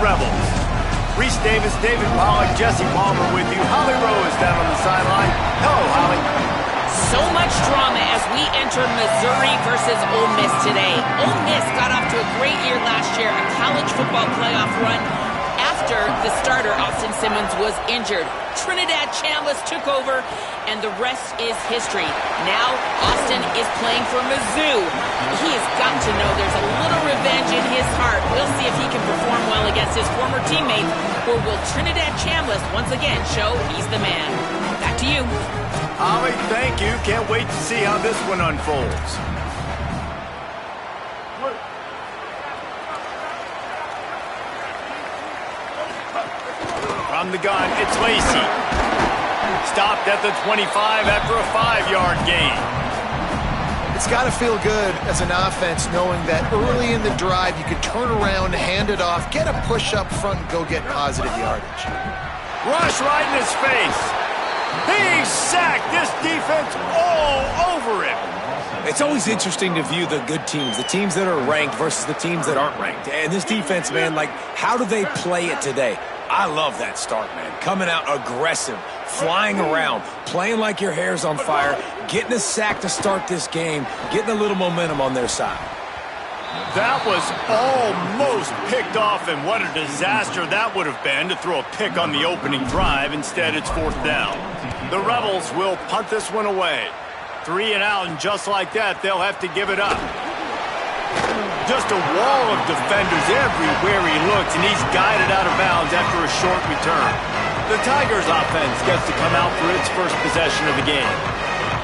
Rebels. Reese Davis, David Pollack, Jesse Palmer with you. Holly Rose down on the sideline. Hello, Holly. So much drama as we enter Missouri versus Ole Miss today. Ole Miss got off to a great year last year, a college football playoff run after the starter, Austin Simmons, was injured. Trinidad Chambliss took over, and the rest is history. Now, Austin is playing for Mizzou. He has got to know there's a little revenge in his heart. We'll see if he can perform well against his former teammates, or will Trinidad Chambliss once again show he's the man? Back to you. Holly, thank you. Can't wait to see how this one unfolds. From the gun, it's Lacey. Stopped at the 25 after a 5-yard gain. It's got to feel good as an offense knowing that early in the drive you can turn around, hand it off, get a push up front, and go get positive yardage. Rush right in his face. He's sacked. This defense all over him. It's always interesting to view the good teams, the teams that are ranked versus the teams that aren't ranked. And this defense, man, like, how do they play it today? I love that start, man. Coming out aggressive, flying around, playing like your hair's on fire, getting a sack to start this game, getting a little momentum on their side. That was almost picked off, and what a disaster that would have been to throw a pick on the opening drive. Instead, it's 4th down. The Rebels will punt this one away. 3 and out, and just like that, they'll have to give it up. Just a wall of defenders everywhere he looks, and he's guided out of bounds after a short return. The Tigers' offense gets to come out for its first possession of the game.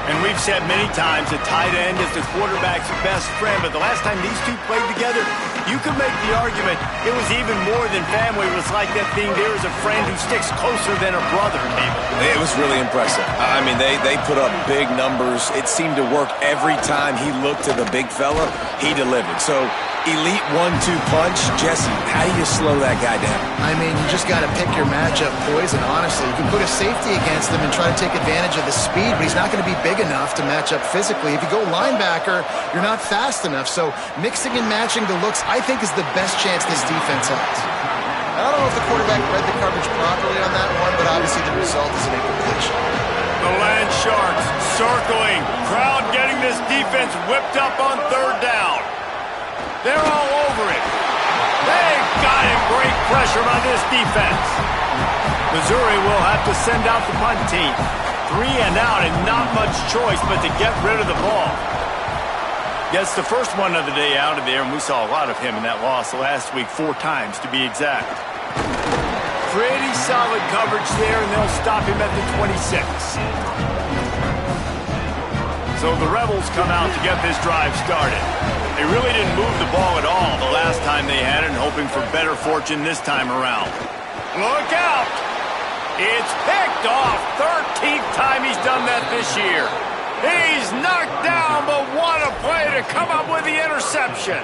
And we've said many times a tight end is the quarterback's best friend, but the last time these two played together, you could make the argument it was even more than family. It was like that thing, there is a friend who sticks closer than a brother, maybe. It was really impressive. I mean, they put up big numbers. It seemed to work every time he looked to the big fella, he delivered. So, elite 1-2 punch. Jesse, how do you slow that guy down? I mean, you just got to pick your matchup poison, honestly. You can put a safety against him and try to take advantage of the speed, but he's not going to be big enough to match up physically. If you go linebacker, you're not fast enough. So mixing and matching the looks, I think, is the best chance this defense has. I don't know if the quarterback read the coverage properly on that one, but obviously the result is an incompletion. The Land Sharks circling. Crowd getting this defense whipped up on 3rd down. They're all over it. They've got him. Great pressure on this defense. Missouri will have to send out the punt team. 3 and out and not much choice but to get rid of the ball. Gets the first one of the day out of there, and we saw a lot of him in that loss last week, 4 times to be exact. Pretty solid coverage there, and they'll stop him at the 26. So the Rebels come out to get this drive started. They really didn't move the ball at all the last time they had it, and hoping for better fortune this time around. Look out! It's picked off. 13th time he's done that this year. He's knocked down, but what a play to come up with the interception.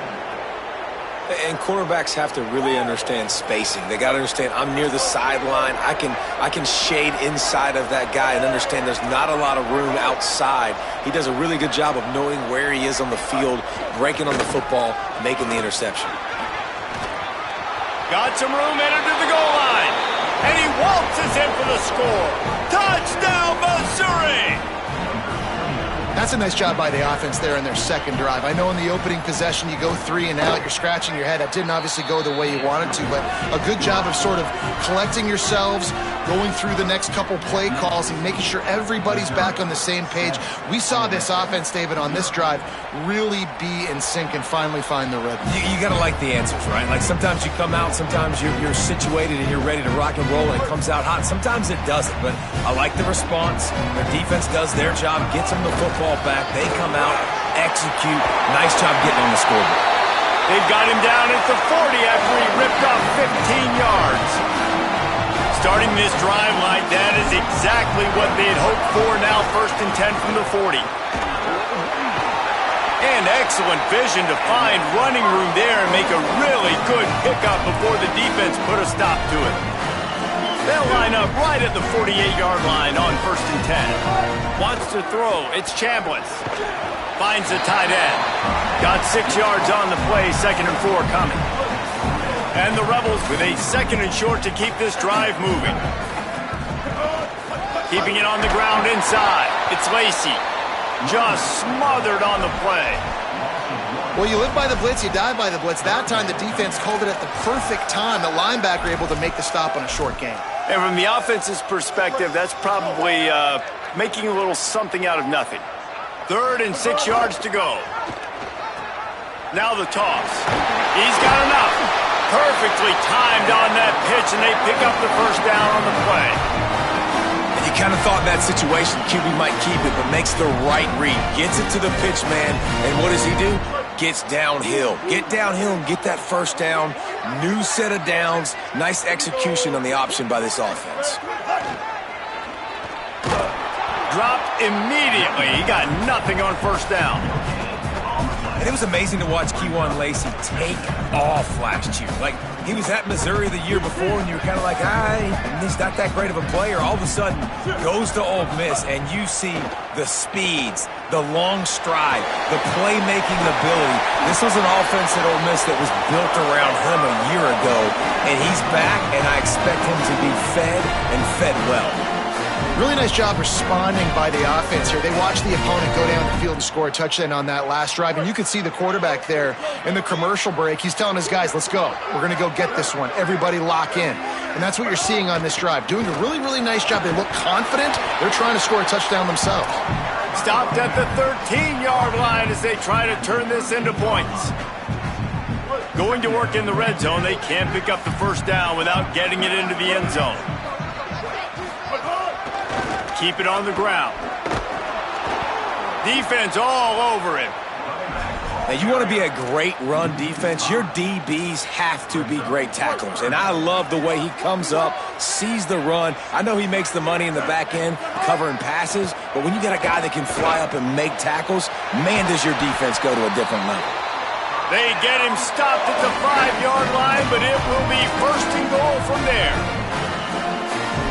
And quarterbacks have to really understand spacing. They got to understand I'm near the sideline. I can shade inside of that guy and understand there's not a lot of room outside. He does a really good job of knowing where he is on the field, breaking on the football, making the interception. Got some room, entered to the goal line. And he waltzes in for the score. Touchdown, Missouri! That's a nice job by the offense there in their second drive. I know in the opening possession you go 3 and out, you're scratching your head. That didn't obviously go the way you wanted to, but a good job of sort of collecting yourselves, going through the next couple play calls and making sure everybody's back on the same page. We saw this offense, David, on this drive really be in sync and finally find the rhythm. You got to like the answers, right? Like sometimes you come out, sometimes you're situated and you're ready to rock and roll and it comes out hot. Sometimes it doesn't, but I like the response. Their defense does their job, gets them the football back. They come out, execute. Nice job getting on the scoreboard. They've got him down at the 40 after he ripped off 15 yards. Starting this drive like that is exactly what they had hoped for. Now 1st and 10 from the 40. And excellent vision to find running room there and make a really good pickup before the defense put a stop to it. They'll line up right at the 48-yard line on 1st and 10. Wants to throw. It's Chambliss. Finds the tight end. Got 6 yards on the play. 2nd and 4 coming. And the Rebels with a 2nd and short to keep this drive moving. Keeping it on the ground inside. It's Lacey. Just smothered on the play. Well, you live by the blitz, you die by the blitz. That time, the defense called it at the perfect time. The linebacker able to make the stop on a short gain. And from the offense's perspective, that's probably making a little something out of nothing. 3rd and 6 yards to go. Now the toss. He's got enough. Perfectly timed on that pitch, and they pick up the first down on the play. You kind of thought in that situation QB might keep it, but makes the right read. Gets it to the pitch man, and what does he do? Gets downhill. Get downhill and get that first down. New set of downs. Nice execution on the option by this offense. Dropped immediately. He got nothing on first down. And it was amazing to watch Kejuan Lacey take off last year. Like, he was at Missouri the year before, and you were kind of like, he's not that great of a player. All of a sudden, goes to Ole Miss, and you see the speeds, the long stride, the playmaking ability. This was an offense at Ole Miss that was built around him a year ago, and he's back, and I expect him to be fed and fed well. Really nice job responding by the offense here. They watched the opponent go down the field and score a touchdown on that last drive, and you could see the quarterback there in the commercial break. He's telling his guys, let's go. We're going to go get this one. Everybody lock in. And that's what you're seeing on this drive. Doing a really, really nice job. They look confident. They're trying to score a touchdown themselves. Stopped at the 13-yard line as they try to turn this into points. Going to work in the red zone. They can't pick up the first down without getting it into the end zone. Keep it on the ground. Defense all over him. Now, you want to be a great run defense, your DBs have to be great tacklers. And I love the way he comes up, sees the run. I know he makes the money in the back end covering passes, but when you got a guy that can fly up and make tackles, man, does your defense go to a different level. They get him stopped at the 5-yard line, but it will be 1st and goal from there.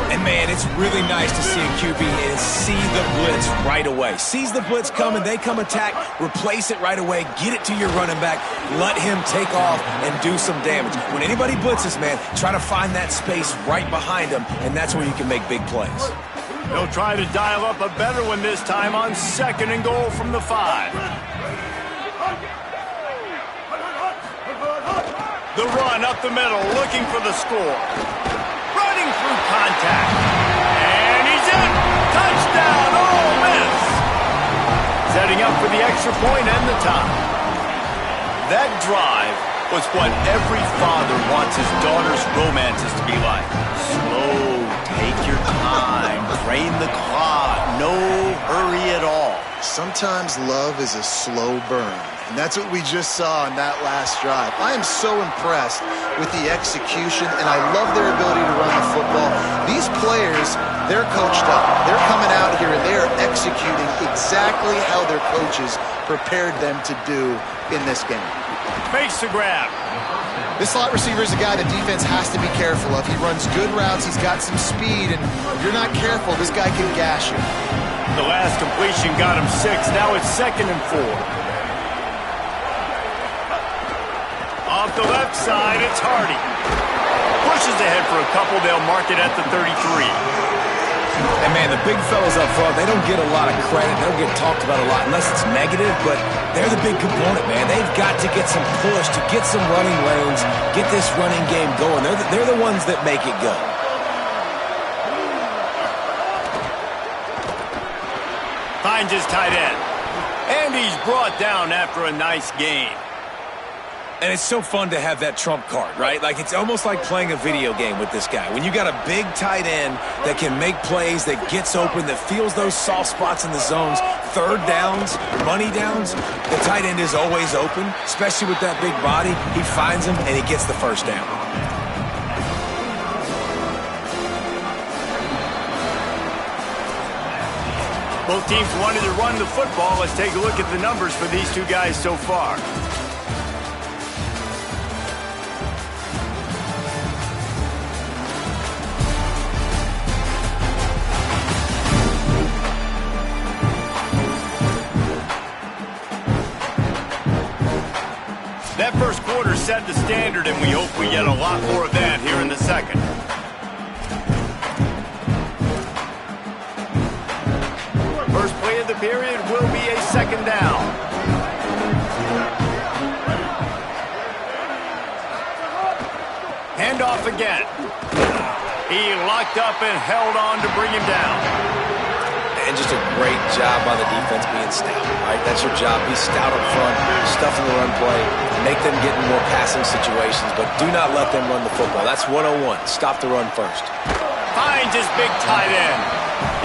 And, man, it's really nice to see a QB and see the blitz right away. Sees the blitz coming, they come attack, replace it right away, get it to your running back, let him take off and do some damage. When anybody blitzes, man, try to find that space right behind him, and that's where you can make big plays. They'll try to dial up a better one this time on 2nd and goal from the 5. The run up the middle, looking for the score. Running through contact. And he's in. Touchdown, Ole Miss. Setting up for the extra point and the tie. That drive was what every father wants his daughter's romances to be like. Slow, take your time, drain the clock, no hurry at all. Sometimes love is a slow burn. And that's what we just saw on that last drive. I am so impressed with the execution, and I love their ability to run the football. These players, they're coached up. They're coming out here, and they're executing exactly how their coaches prepared them to do in this game. Makes the grab. This slot receiver is a guy the defense has to be careful of. He runs good routes. He's got some speed, and if you're not careful, this guy can gash you. The last completion got him 6. Now it's 2nd and 4. Off the left side, it's Hardy. Pushes ahead for a couple. They'll mark it at the 33. And, man, the big fellas up front, they don't get a lot of credit. They don't get talked about a lot unless it's negative, but they're the big component, man. They've got to get some push, to get some running lanes, get this running game going. They're the ones that make it go. Finds his tight end. And he's brought down after a nice gain. And it's so fun to have that trump card, right? Like, it's almost like playing a video game with this guy. When you got a big tight end that can make plays, that gets open, that feels those soft spots in the zones, 3rd downs, money downs, the tight end is always open, especially with that big body. He finds him, and he gets the first down. Both teams wanted to run the football. Let's take a look at the numbers for these two guys so far. That first quarter set the standard, and we hope we get a lot more of that here in the second. First play of the period will be a second down. Handoff again. He locked up and held on to bring him down. And just a great job by the defense being stout, right? That's your job. Be stout up front, stuff in the run play, make them get in more passing situations, but do not let them run the football. That's 101. Stop the run first. Finds his big tight end.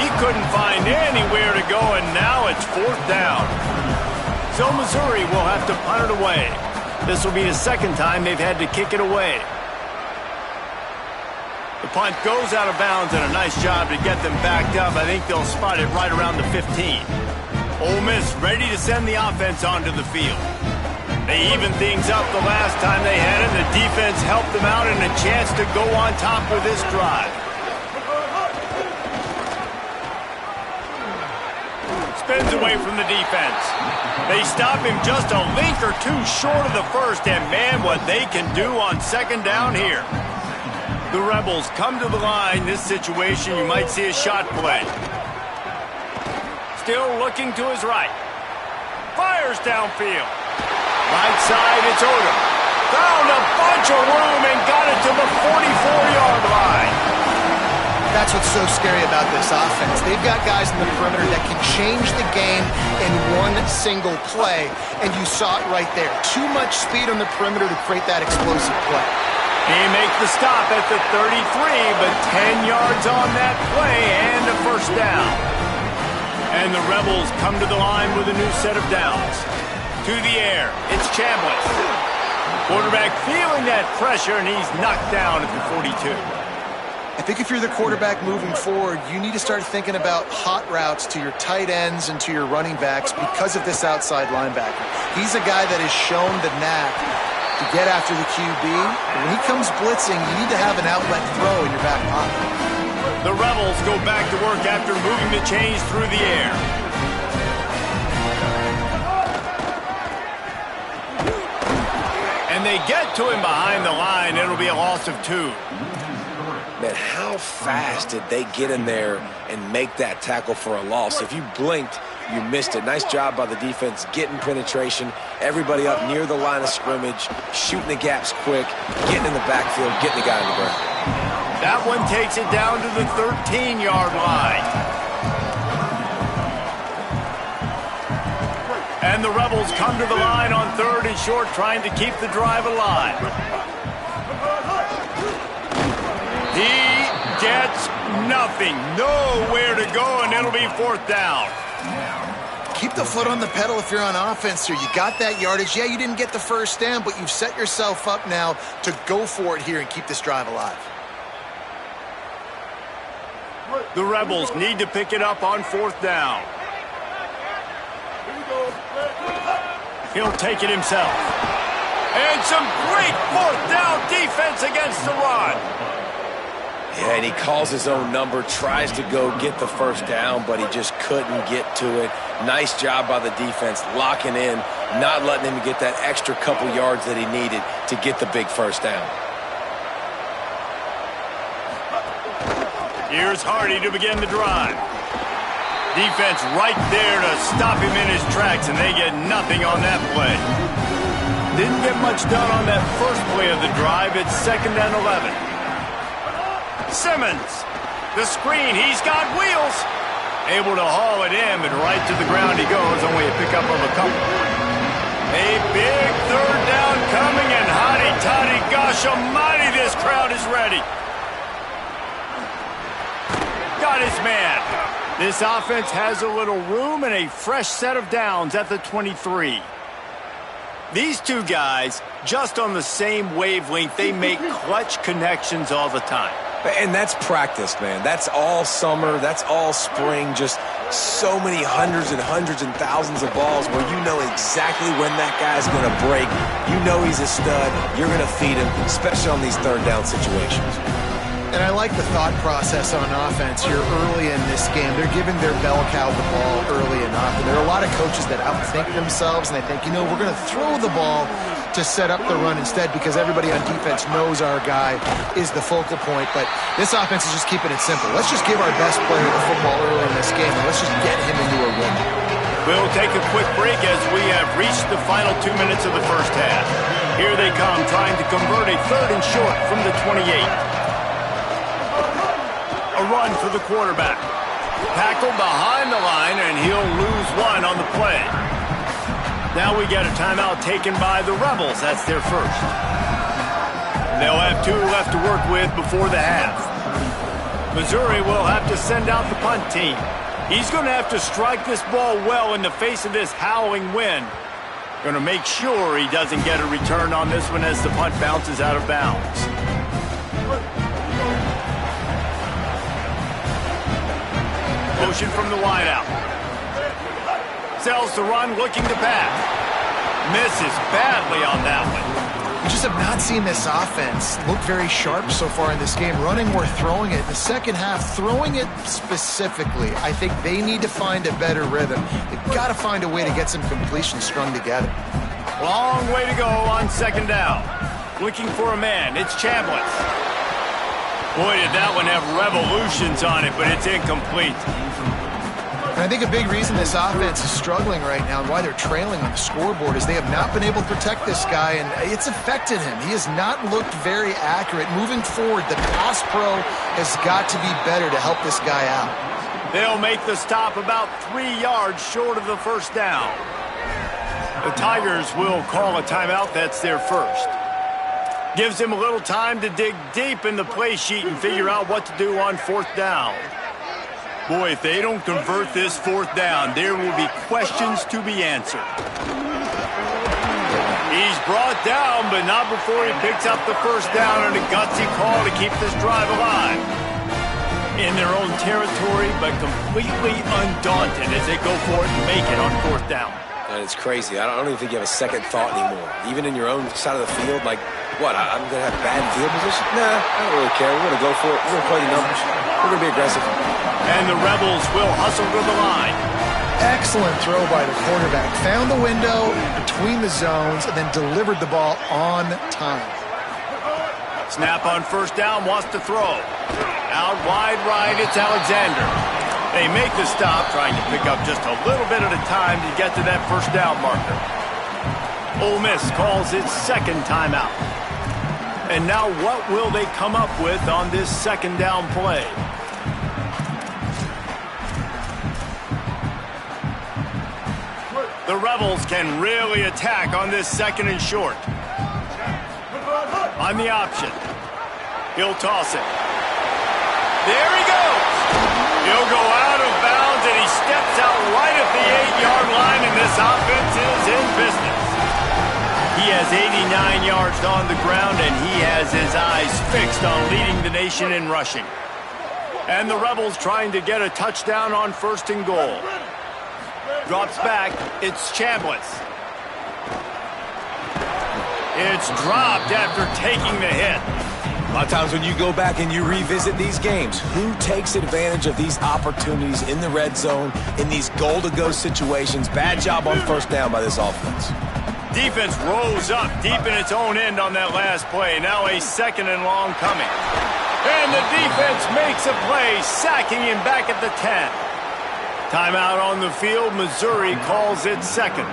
He couldn't find anywhere to go, and now it's fourth down. So Missouri will have to punt it away. This will be the second time they've had to kick it away. The punt goes out of bounds, and a nice job to get them backed up. I think they'll spot it right around the 15. Ole Miss ready to send the offense onto the field. They evened things up the last time they had it. The defense helped them out and a chance to go on top with this drive. Spins away from the defense. They stop him just a link or two short of the first, and man, what they can do on second down here. The Rebels come to the line. This situation, you might see a shot play. Still looking to his right. Fires downfield. Right side, it's Odom. Found a bunch of room and got it to the 44-yard line. That's what's so scary about this offense. They've got guys in the perimeter that can change the game in one single play, and you saw it right there. Too much speed on the perimeter to create that explosive play. He makes the stop at the 33, but 10 yards on that play and a first down. And the Rebels come to the line with a new set of downs. To the air, it's Chambliss. Quarterback feeling that pressure, and he's knocked down at the 42. I think if you're the quarterback moving forward, you need to start thinking about hot routes to your tight ends and to your running backs because of this outside linebacker. He's a guy that has shown the knack to get after the QB. When he comes blitzing, you need to have an outlet throw in your back pocket. The Rebels go back to work after moving the chains through the air. And they get to him behind the line. It'll be a loss of 2. Man, how fast did they get in there and make that tackle for a loss? If you blinked, you missed it. Nice job by the defense getting penetration. Everybody up near the line of scrimmage, shooting the gaps quick, getting in the backfield, getting the guy on the ground. That one takes it down to the 13-yard line. And the Rebels come to the line on 3rd and short, trying to keep the drive alive. He gets nothing. Nowhere to go, and it'll be 4th down. Keep the foot on the pedal if you're on offense here. You got that yardage. Yeah, you didn't get the first down, but you've set yourself up now to go for it here and keep this drive alive. The Rebels need to pick it up on 4th down. He'll take it himself. And some great 4th down defense against the run. Yeah, and he calls his own number, tries to go get the first down, but he just couldn't get to it. Nice job by the defense, locking in, not letting him get that extra couple yards that he needed to get the big first down. Here's Hardy to begin the drive. Defense right there to stop him in his tracks, and they get nothing on that play. Didn't get much done on that first play of the drive. It's 2nd and 11. Simmons, the screen, he's got wheels. Able to haul it in, but right to the ground he goes, only a pickup of a couple. A big 3rd down coming, and hotty toddy, gosh almighty, this crowd is ready. Got his man. This offense has a little room and a fresh set of downs at the 23. These two guys, just on the same wavelength, they make clutch connections all the time. And that's practice, man. That's all summer. That's all spring. Just so many hundreds and thousands of balls where you know exactly when that guy's going to break. You know he's a stud. You're going to feed him, especially on these 3rd down situations. And I like the thought process on offense here early in this game. They're giving their bell cow the ball early enough. And there are a lot of coaches that outthink themselves, and they think, you know, we're going to throw the ball to set up the run instead because everybody on defense knows our guy is the focal point. But this offense is just keeping it simple. Let's just give our best player the football early in this game, and let's just get him into a rhythm. We'll take a quick break as we have reached the final 2 minutes of the first half. Here they come, trying to convert a 3rd and short from the 28. A run for the quarterback. Tackled behind the line, and he'll lose one on the play. Now we get a timeout taken by the Rebels. That's their first. They'll have 2 left to work with before the half. Missouri will have to send out the punt team. He's going to have to strike this ball well in the face of this howling wind. Going to make sure he doesn't get a return on this one as the punt bounces out of bounds. Motion from the wideout. Sells the run, looking to pass. Misses badly on that one. We just have not seen this offense look very sharp so far in this game, running or throwing it. The second half, throwing it specifically, I think they need to find a better rhythm. They've got to find a way to get some completions strung together. Long way to go on 2nd down. Looking for a man. It's Chambliss. Boy, did that one have revolutions on it, but it's incomplete. And I think a big reason this offense is struggling right now and why they're trailing on the scoreboard is they have not been able to protect this guy, and it's affected him. He has not looked very accurate. Moving forward, the pass pro has got to be better to help this guy out. They'll make the stop about 3 yards short of the first down. The Tigers will call a timeout. That's their first. Gives him a little time to dig deep in the play sheet and figure out what to do on 4th down. Boy, if they don't convert this 4th down, there will be questions to be answered. He's brought down, but not before he picks up the first down and a gutsy call to keep this drive alive. In their own territory, but completely undaunted as they go for it and make it on 4th down. And it's crazy. I don't even think you have a second thought anymore. Even in your own side of the field, like, what, I'm going to have bad field position? Nah, I don't really care. We're going to go for it. We're going to play the numbers. We're going to be aggressive. And the Rebels will hustle to the line. Excellent throw by the quarterback. Found the window between the zones and then delivered the ball on time. Snap on 1st down, wants to throw. Out wide right, it's Alexander. They make the stop, trying to pick up just a little bit at a time to get to that 1st down marker. Ole Miss calls its 2nd timeout. And now what will they come up with on this 2nd down play? The Rebels can really attack on this 2nd and short. On the option. He'll toss it. There he goes. He'll go out of bounds, and he steps out right at the 8-yard line, and this offense is in business. He has 89 yards on the ground, and he has his eyes fixed on leading the nation in rushing. And the Rebels trying to get a touchdown on 1st and goal. Drops back. It's Chambliss. It's dropped after taking the hit. A lot of times when you go back and you revisit these games, who takes advantage of these opportunities in the red zone, in these goal-to-go situations? Bad job on 1st down by this offense. Defense rose up deep in its own end on that last play. Now a 2nd and long coming. And the defense makes a play, sacking him back at the 10. Timeout on the field. Missouri calls it 2nd.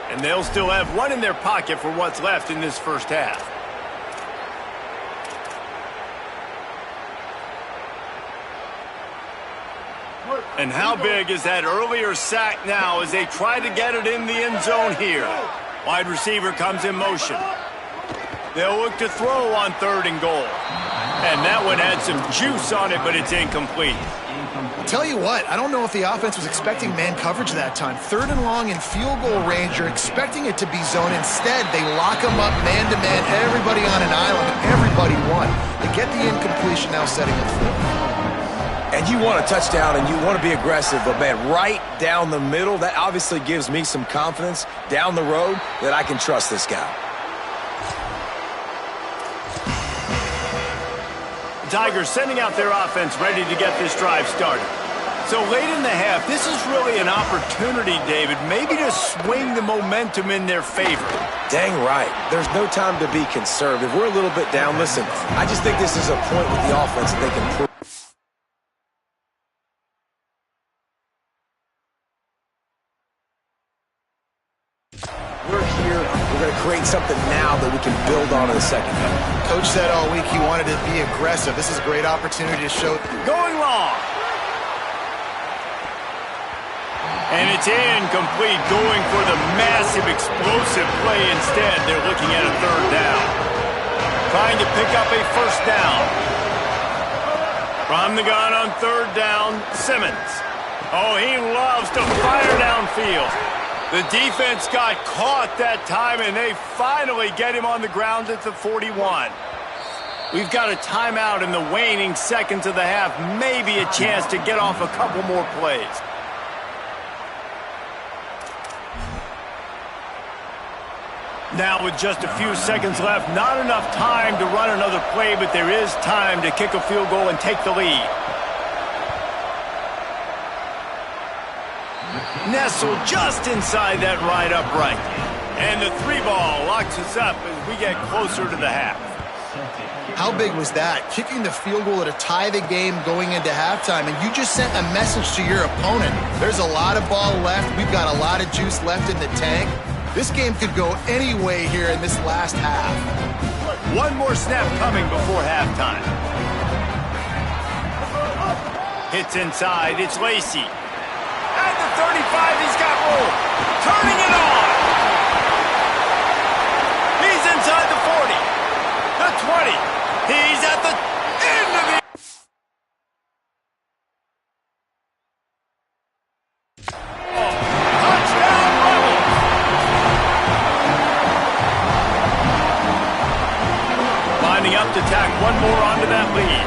And they'll still have one in their pocket for what's left in this 1st half. And how big is that earlier sack now as they try to get it in the end zone here? Wide receiver comes in motion. They'll look to throw on 3rd and goal. And that one had some juice on it, but it's incomplete. Tell you what, I don't know if the offense was expecting man coverage that time. 3rd and long in field goal range, you're expecting it to be zone. Instead, they lock them up man-to-man, everybody on an island, everybody won. They get the incompletion, now setting the field. And you want a touchdown and you want to be aggressive, but man, right down the middle, that obviously gives me some confidence down the road that I can trust this guy. The Tigers sending out their offense ready to get this drive started. So late in the half, this is really an opportunity, David, maybe to swing the momentum in their favor. Dang right. There's no time to be conservative. We're a little bit down. Listen, I just think this is a point with the offense that they can prove. We're here. We're going to create something now that we can build on in the second half. Coach said all week he wanted to be aggressive. This is a great opportunity to show. Going long. And it's incomplete, going for the massive, explosive play instead. They're looking at a third down. Trying to pick up a first down. From the gun on third down, Simmons. Oh, he loves to fire downfield. The defense got caught that time, and they finally get him on the ground at the 41. We've got a timeout in the waning seconds of the half. Maybe a chance to get off a couple more plays. Now with just a few seconds left, not enough time to run another play, but there is time to kick a field goal and take the lead. Nestled just inside that right upright. And the 3-ball locks us up as we get closer to the half. How big was that? Kicking the field goal to tie the game going into halftime, and you just sent a message to your opponent. There's a lot of ball left. We've got a lot of juice left in the tank. This game could go any way here in this last half. One more snap coming before halftime. Hits inside. It's Lacey. At the 35, he's got room. Turning it on. He's inside the 40. The 20. He's at the end of the... Up to tack one more onto that lead.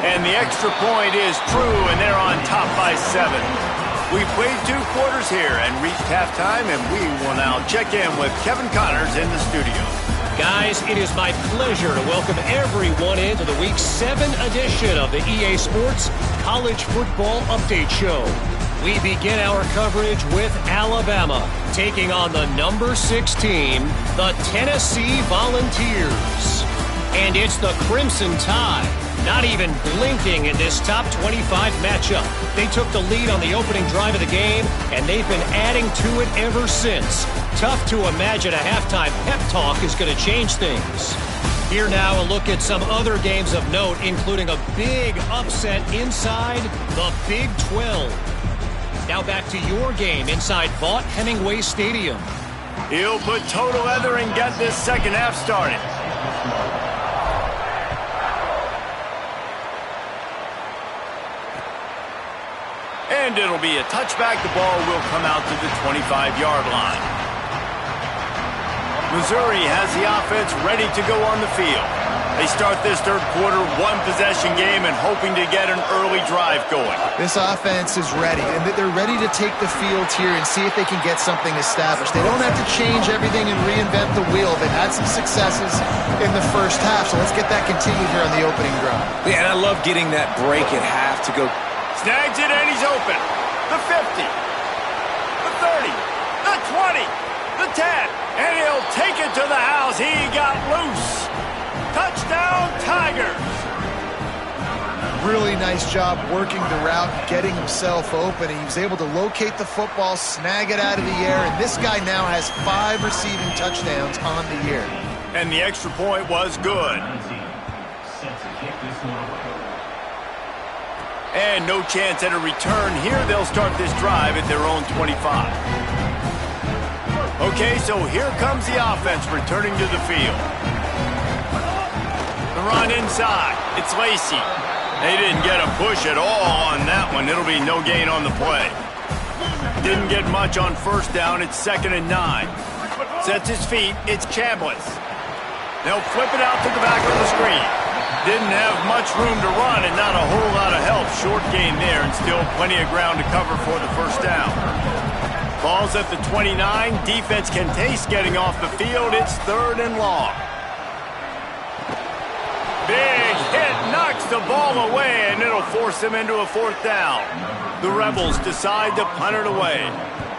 And the extra point is true, and they're on top by 7. We played 2 quarters here and reached halftime, and we will now check in with Kevin Connors in the studio. Guys, it is my pleasure to welcome everyone into the Week 7 edition of the EA Sports College Football Update Show. We begin our coverage with Alabama taking on the number 6 team, the Tennessee Volunteers. And it's the Crimson Tide, not even blinking in this top 25 matchup. They took the lead on the opening drive of the game, and they've been adding to it ever since. Tough to imagine a halftime pep talk is going to change things. Here now, a look at some other games of note, including a big upset inside the Big 12. Now back to your game inside Vaught Hemingway Stadium. He'll put total leather and get this second half started. And it'll be a touchback. The ball will come out to the 25-yard line. Missouri has the offense ready to go on the field. They start this third quarter, one-possession game, and hoping to get an early drive going. This offense is ready, and they're ready to take the field here and see if they can get something established. They don't have to change everything and reinvent the wheel. They've had some successes in the first half, so let's get that continued here on the opening drive. Yeah, and I love getting that break at half to go. Snags it, and he's open. The 50, the 30, the 20, the 10, and he'll take it to the house. He got loose. Touchdown, Tigers! Really nice job working the route, getting himself open. He was able to locate the football, snag it out of the air, and this guy now has 5 receiving touchdowns on the year. And the extra point was good. And no chance at a return here. They'll start this drive at their own 25. Okay, so here comes the offense returning to the field. The run inside. It's Lacey. They didn't get a push at all on that one. It'll be no gain on the play. Didn't get much on first down. It's 2nd and 9. Sets his feet. It's Chambliss. They'll flip it out to the back of the screen. Didn't have much room to run and not a whole lot of help. Short gain there and still plenty of ground to cover for the first down. Ball's at the 29. Defense can taste getting off the field. It's 3rd and long. Big hit, knocks the ball away, and it'll force them into a fourth down. The Rebels decide to punt it away.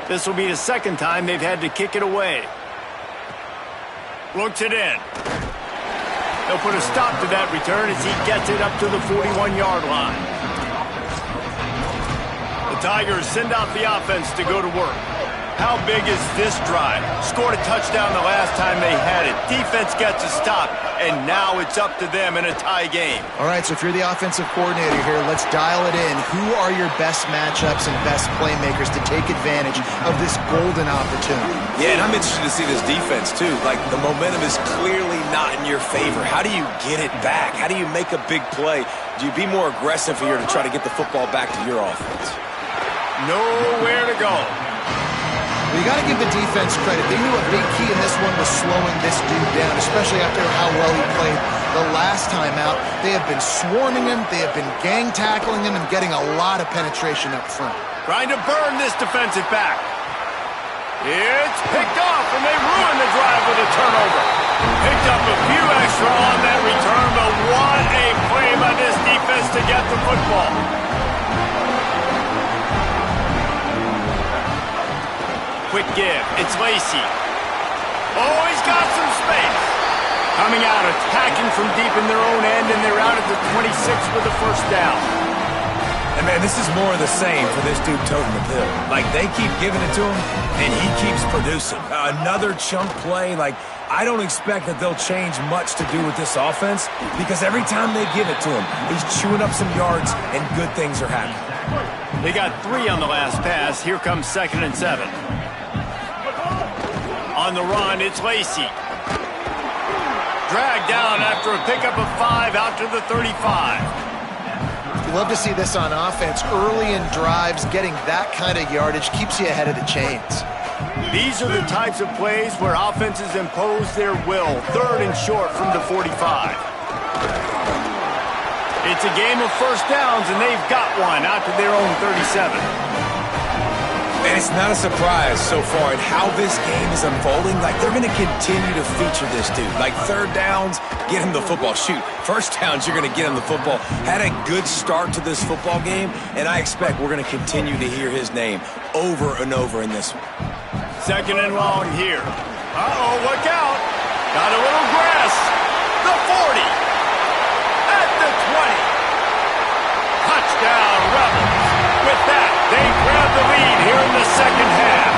This will be the second time they've had to kick it away. Looks it in. They'll put a stop to that return as he gets it up to the 41-yard line. The Tigers send out the offense to go to work. How big is this drive? Scored a touchdown the last time they had it. Defense gets a stop, and now it's up to them in a tie game. All right, so if you're the offensive coordinator here, let's dial it in. Who are your best matchups and best playmakers to take advantage of this golden opportunity? Yeah, and I'm interested to see this defense, too. Like, the momentum is clearly not in your favor. How do you get it back? How do you make a big play? Do you be more aggressive here to try to get the football back to your offense? Nowhere to go. Well, you got to give the defense credit. They knew a big key in this one was slowing this dude down, especially after how well he played the last time out. They have been swarming him, they have been gang tackling him, and getting a lot of penetration up front. Trying to burn this defensive back. It's picked off, and they ruin the drive with a turnover. Picked up a few extra on that return, but what a play by this defense to get the football. Quick give. It's Lacey. Oh, he's got some space. Coming out, attacking from deep in their own end, and they're out at the 26 with the first down. And, man, this is more of the same for this dude toting the pill. Like, they keep giving it to him, and he keeps producing. Another chunk play. Like, I don't expect that they'll change much to do with this offense because every time they give it to him, he's chewing up some yards, and good things are happening. They got 3 on the last pass. Here comes 2nd and 7. On the run, it's Lacey. Dragged down after a pickup of 5 out to the 35. You love to see this on offense. Early in drives, getting that kind of yardage keeps you ahead of the chains. These are the types of plays where offenses impose their will. 3rd and short from the 45. It's a game of first downs, and they've got one out to their own 37. And it's not a surprise so far at how this game is unfolding. Like, they're going to continue to feature this dude. Like, 3rd downs, get him the football. Shoot, 1st downs, you're going to get him the football. Had a good start to this football game, and I expect we're going to continue to hear his name over and over in this one. 2nd and long here. Uh-oh, look out. Got a little grass. The 40. At the 20. Touchdown, Rebels. With that, they grab the lead here in the second half.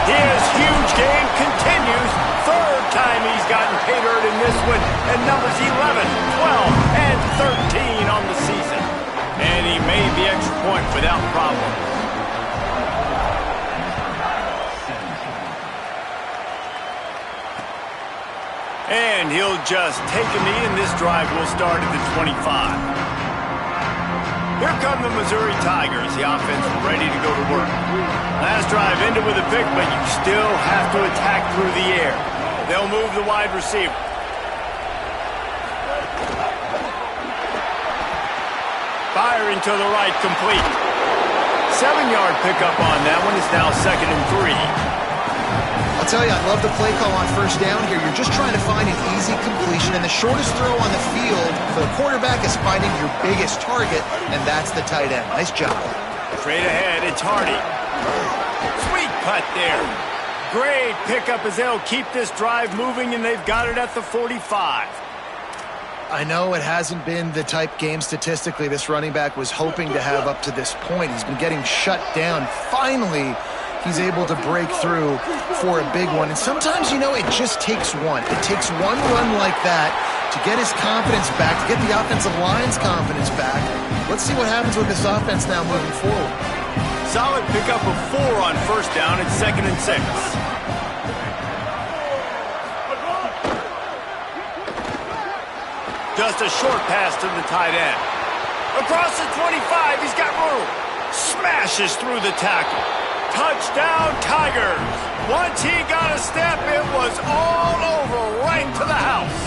His huge game continues. 3rd time he's gotten pay dirt in this one, and numbers 11, 12, and 13 on the season. And he made the extra point without problem. And he'll just take a knee, and this drive will start at the 25. Here come the Missouri Tigers. The offense ready to go to work. Last drive ended with a pick, but you still have to attack through the air. They'll move the wide receiver. Firing to the right, complete. 7-yard pickup on that one. It's now 2nd and 3. I'll tell you, I love the play call on 1st down here. You're just trying to find an easy completion, and the shortest throw on the field for the quarterback is finding your biggest target, and that's the tight end. Nice job. Straight ahead, it's Hardy. Sweet putt there. Great pickup as they'll keep this drive moving, and they've got it at the 45. I know it hasn't been the type game statistically this running back was hoping to have up to this point. He's been getting shut down. Finally, he's able to break through for a big one. And sometimes, you know, it just takes one. It takes one run like that to get his confidence back, to get the offensive line's confidence back. Let's see what happens with this offense now moving forward. Solid pickup of 4 on 1st down. It's 2nd and 6. Just a short pass to the tight end. Across the 25, he's got room. Smashes through the tackle. Touchdown, Tigers. Once he got a step, it was all over, right to the house.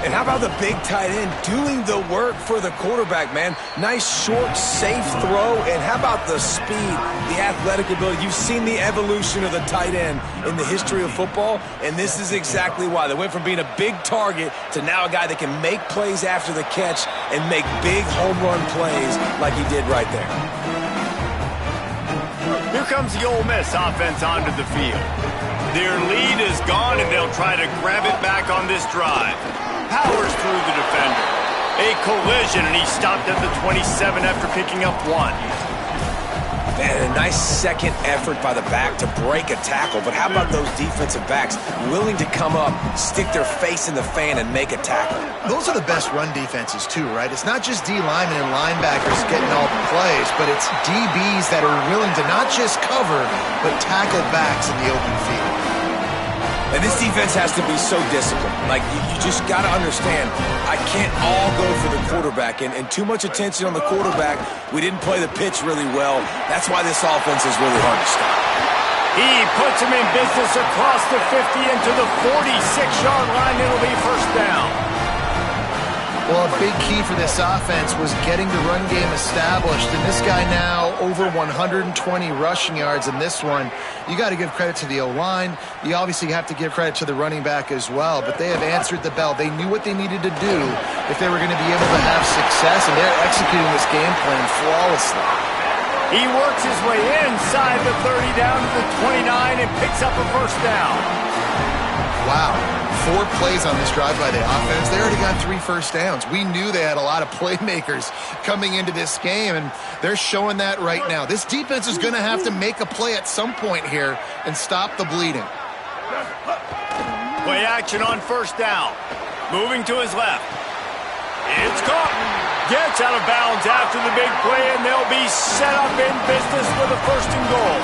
And how about the big tight end doing the work for the quarterback, man? Nice, short, safe throw. And how about the speed, the athletic ability? You've seen the evolution of the tight end in the history of football, and this is exactly why. They went from being a big target to now a guy that can make plays after the catch and make big home run plays like he did right there. Here comes the Ole Miss offense onto the field. Their lead is gone, and they'll try to grab it back on this drive. Powers through the defender. A collision, and he stopped at the 27 after picking up 1. Man, a nice second effort by the back to break a tackle. But how about those defensive backs willing to come up, stick their face in the fan, and make a tackle? Those are the best run defenses, too, right? It's not just D linemen and linebackers getting all the plays, but it's DBs that are willing to not just cover, but tackle backs in the open field. And this defense has to be so disciplined. Like, you just got to understand, I can't all go for the quarterback. And too much attention on the quarterback. We didn't play the pitch really well. That's why this offense is really hard to stop. He puts him in business across the 50 into the 46-yard line. It'll be first down. Well, a big key for this offense was getting the run game established, and this guy now over 120 rushing yards in this one. You got to give credit to the O-line. You obviously have to give credit to the running back as well, but they have answered the bell. They knew what they needed to do if they were going to be able to have success, and they're executing this game plan flawlessly. He works his way inside the 30 down to the 29 and picks up a first down. Wow. 4 plays on this drive by the offense. They already got 3 first downs. We knew they had a lot of playmakers coming into this game, and they're showing that right now. This defense is going to have to make a play at some point here and stop the bleeding. Play action on first down. Moving to his left. It's caught. Gets out of bounds after the big play, and they'll be set up in business with a first and goal.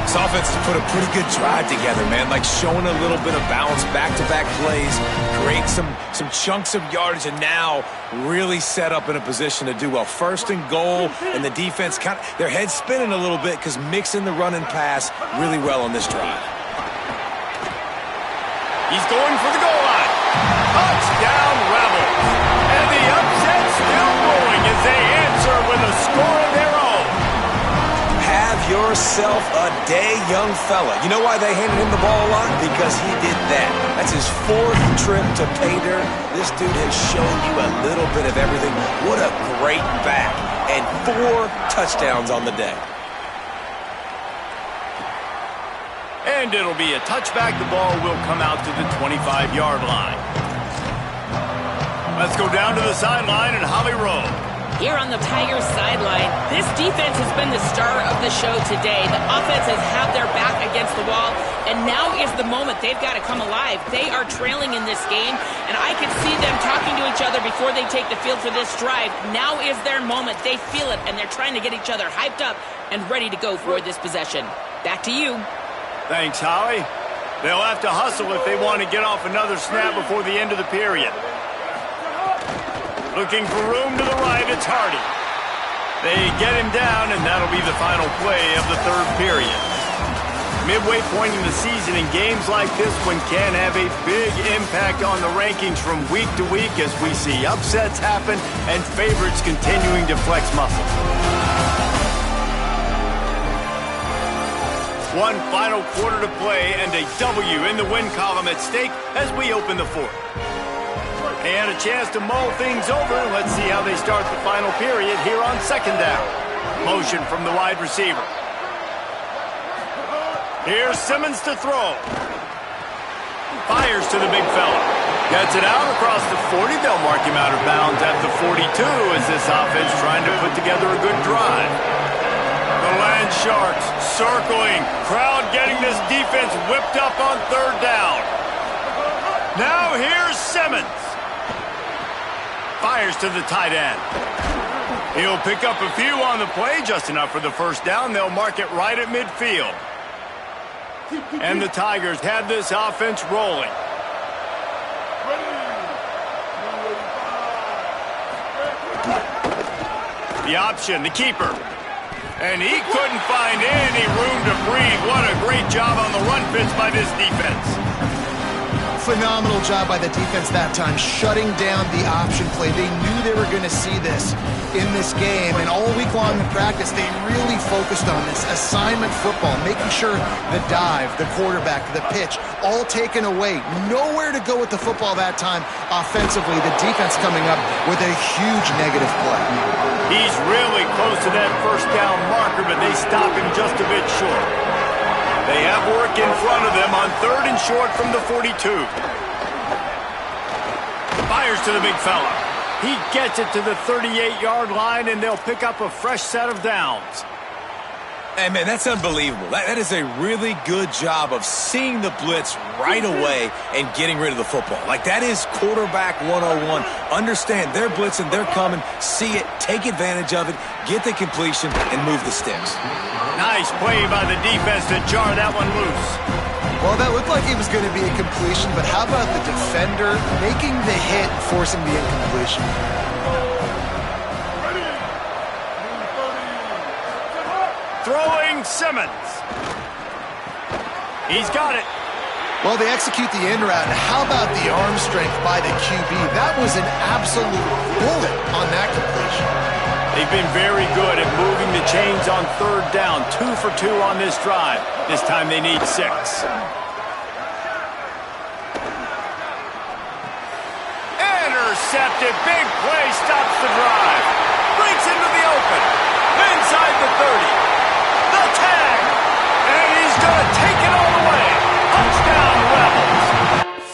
This offense has put a pretty good drive together, man, like showing a little bit of balance, back-to-back plays, create some chunks of yardage, and now really set up in a position to do well. First and goal, and the defense, their head's spinning a little bit because mixing the run and pass really well on this drive. He's going for the goal line. Touchdown, Rebels. And the upset still going as they answer with a score of their own. Have yourself a day, young fella. You know why they handed him the ball a lot? Because he did that. That's his 4th trip to pay dirt. This dude has shown you a little bit of everything. What a great back. And 4 touchdowns on the day. And it'll be a touchback. The ball will come out to the 25-yard line. Let's go down to the sideline and Holly Rowe. Here on the Tigers sideline, this defense has been the star of the show today. The offense has had their back against the wall, and now is the moment they've got to come alive. They are trailing in this game, and I can see them talking to each other before they take the field for this drive. Now is their moment. They feel it, and they're trying to get each other hyped up and ready to go for this possession. Back to you. Thanks, Holly. They'll have to hustle if they want to get off another snap before the end of the period. Looking for room to the right, it's Hardy. They get him down, and that'll be the final play of the 3rd period. Midway point in the season, and games like this one can have a big impact on the rankings from week to week as we see upsets happen and favorites continuing to flex muscle. One final quarter to play, and a W in the win column at stake as we open the 4th. And a chance to mull things over. Let's see how they start the final period here on 2nd down. Motion from the wide receiver. Here's Simmons to throw. Fires to the big fella. Gets it out across the 40. They'll mark him out of bounds at the 42 as this offense trying to put together a good drive. The Land Sharks circling. Crowd getting this defense whipped up on 3rd down. Now here's Simmons. Fires to the tight end. He'll pick up a few on the play, just enough for the first down. They'll mark it right at midfield. And the Tigers have this offense rolling. The option, the keeper. And he couldn't find any room to breathe. What a great job on the run fits by this defense. Phenomenal job by the defense that time, shutting down the option play. They knew they were going to see this in this game, and all week long in practice, they really focused on this assignment football, making sure the dive, the quarterback, the pitch, all taken away. Nowhere to go with the football that time offensively. The defense coming up with a huge negative play. He's really close to that first down marker, but they stop him just a bit short. They have work in front of them on 3rd and short from the 42. Fires to the big fella. He gets it to the 38-yard line, and they'll pick up a fresh set of downs. Hey, man, that's unbelievable. That is a really good job of seeing the blitz right away and getting rid of the football. Like, that is quarterback 101. Understand they're blitzing, they're coming, see it, take advantage of it, get the completion, and move the sticks. Nice play by the defense to jar that one loose. Well, that looked like it was going to be a completion, but how about the defender making the hit, forcing the incompletion? Throwing Simmons. He's got it. Well, they execute the in route, and how about the arm strength by the QB? That was an absolute bullet on that completion. They've been very good at moving the chains on 3rd down. 2 for 2 on this drive. This time they need 6. Intercepted. Big play stops the drive. Breaks into the open. Inside the 30. The tag. And he's going to take it all the way. Touchdown, Rebels.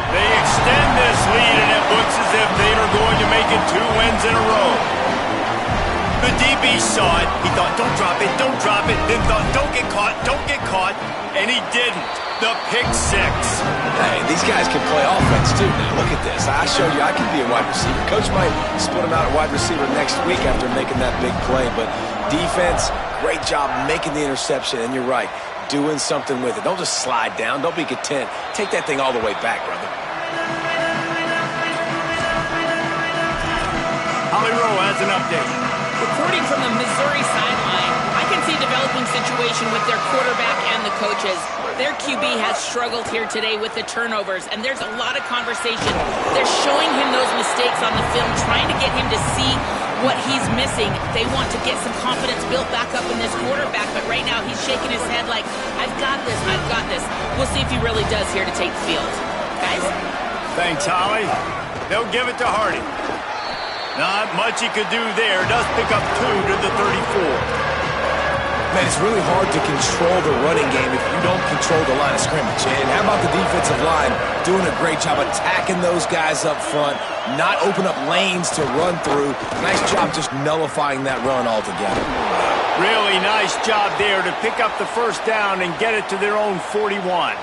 They extend this lead, and it looks as if they are going to make it 2 wins in a row. The DB saw it. He thought, don't drop it, don't drop it. Then thought, don't get caught. And he didn't. The pick 6. Hey, these guys can play offense too now. Look at this. I showed you I can be a wide receiver. Coach might split him out at wide receiver next week after making that big play. But defense, great job making the interception. And you're right, doing something with it. Don't just slide down. Don't be content. Take that thing all the way back, brother. Holly Rowe has an update. Reporting from the Missouri sideline, I can see a developing situation with their quarterback and the coaches. Their QB has struggled here today with the turnovers, and there's a lot of conversation. They're showing him those mistakes on the film, trying to get him to see what he's missing. They want to get some confidence built back up in this quarterback, but right now he's shaking his head like, I've got this, I've got this. We'll see if he really does here to take the field. Guys? Thanks, Holly. They'll give it to Hardy. Not much he could do there. Does pick up 2 to the 34. Man, it's really hard to control the running game if you don't control the line of scrimmage. And how about the defensive line doing a great job attacking those guys up front, not open up lanes to run through. Nice job just nullifying that run altogether. Really nice job there to pick up the first down and get it to their own 41.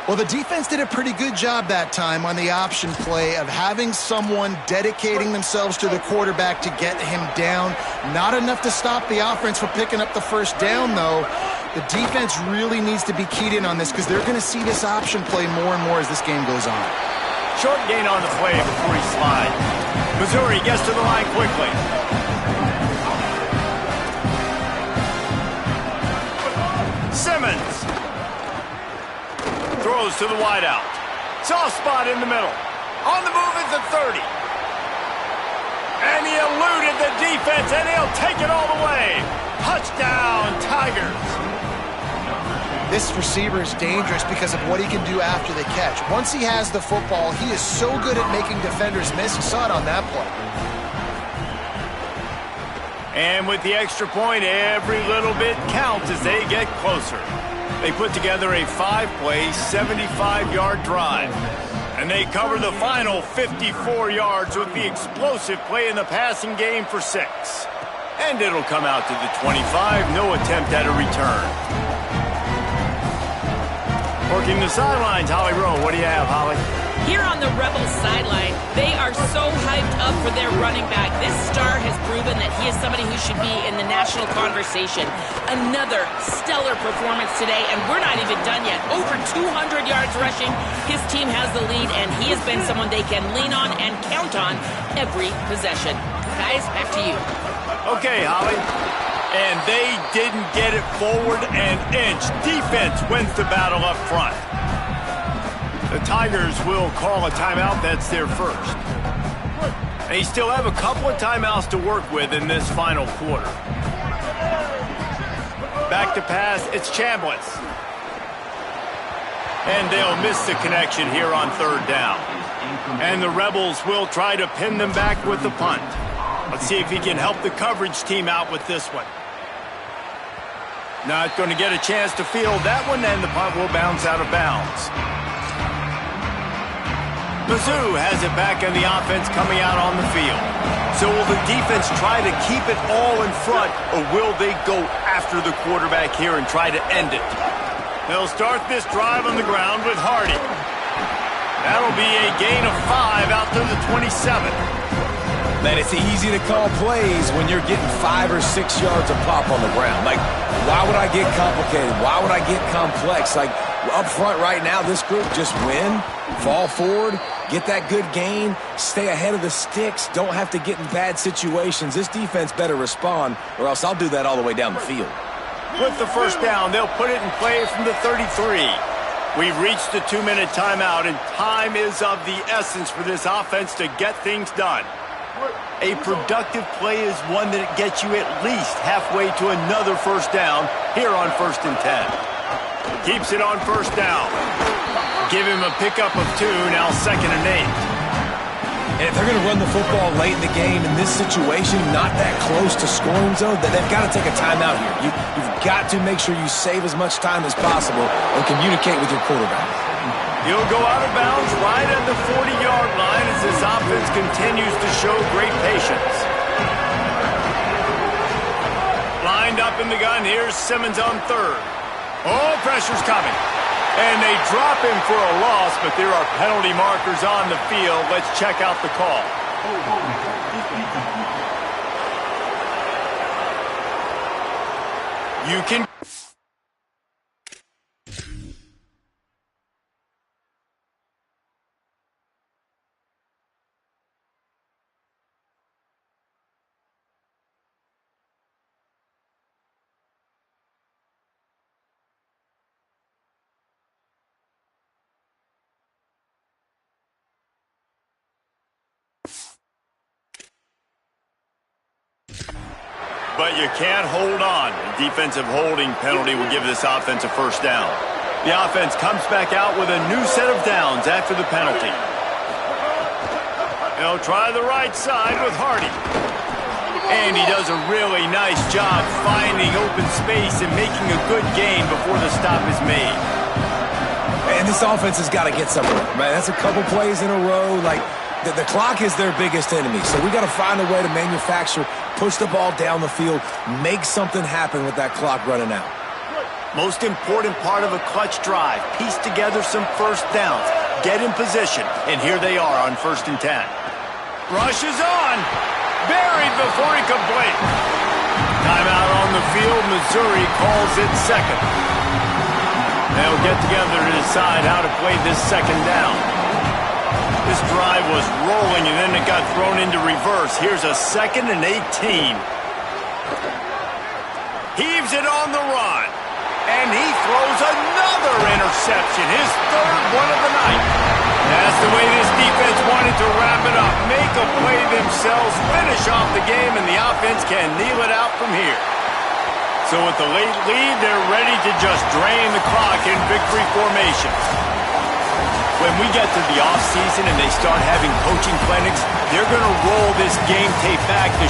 Well, the defense did a pretty good job that time on the option play of having someone dedicating themselves to the quarterback to get him down. Not enough to stop the offense from picking up the first down, though. The defense really needs to be keyed in on this because they're going to see this option play more and more as this game goes on. Short gain on the play before he slides. Missouri gets to the line quickly. Simmons. Throws to the wideout. Soft spot in the middle. On the move at the 30. And he eluded the defense, and he'll take it all the way. Touchdown, Tigers. This receiver is dangerous because of what he can do after the catch. Once he has the football, he is so good at making defenders miss. You saw it on that play. And with the extra point, every little bit counts as they get closer. They put together a 5-play, 75-yard drive. And they cover the final 54 yards with the explosive play in the passing game for 6. And it'll come out to the 25, no attempt at a return. Working the sidelines, Holly Rowe. What do you have, Holly? Here on the Rebels sideline, they are so hyped up for their running back. This star has proven that he is somebody who should be in the national conversation. Another stellar performance today, and we're not even done yet. Over 200 yards rushing. His team has the lead, and he has been someone they can lean on and count on every possession. Guys, back to you. Okay, Holly. And they didn't get it forward an inch. Defense wins the battle up front. The Tigers will call a timeout. That's their first. They still have a couple of timeouts to work with in this final quarter. Back to pass, it's Chambliss. And they'll miss the connection here on third down. And the Rebels will try to pin them back with the punt. Let's see if he can help the coverage team out with this one. Not going to get a chance to field that one, and the punt will bounce out of bounds. Mizzou has it back in the offense coming out on the field. So will the defense try to keep it all in front, or will they go after the quarterback here and try to end it? They'll start this drive on the ground with Hardy. That'll be a gain of 5 out to the 27. Man, it's easy to call plays when you're getting 5 or 6 yards of pop on the ground. Like, why would I get complicated? Why would I get complex? Like, up front right now, this group just win, fall forward, get that good gain, stay ahead of the sticks, don't have to get in bad situations. This defense better respond, or else I'll do that all the way down the field. With the first down, they'll put it in play from the 33. We've reached the 2-minute timeout, and time is of the essence for this offense to get things done. A productive play is one that gets you at least halfway to another first down here on 1st and 10. Keeps it on first down. Give him a pickup of 2, now 2nd and 8. And if they're going to run the football late in the game in this situation, not that close to scoring zone, then they've got to take a timeout here. You've got to make sure you save as much time as possible and communicate with your quarterback. He'll go out of bounds right at the 40-yard line as this offense continues to show great patience. Lined up in the gun, here's Simmons on third. Oh, pressure's coming. And they drop him for a loss, but there are penalty markers on the field. Let's check out the call. You can... But you can't hold on. A defensive holding penalty will give this offense a first down. The offense comes back out with a new set of downs after the penalty. They'll try the right side with Hardy. And he does a really nice job finding open space and making a good gain before the stop is made. And this offense has got to get somewhere, man. That's a couple plays in a row. Like, the clock is their biggest enemy, so we got to find a way to manufacture, push the ball down the field, make something happen with that clock running out. Most important part of a clutch drive, piece together some first downs, get in position, and here they are on 1st and 10. Rush is on, buried before he can blink. Timeout on the field, Missouri calls it second. They'll get together to decide how to play this second down. This drive was rolling, and then it got thrown into reverse. Here's a 2nd and 18. Heaves it on the run. And he throws another interception, his 3rd one of the night. That's the way this defense wanted to wrap it up. Make a play themselves, finish off the game, and the offense can kneel it out from here. So with the late lead, they're ready to just drain the clock in victory formation. When we get to the offseason and they start having coaching clinics, they're going to roll this game tape back to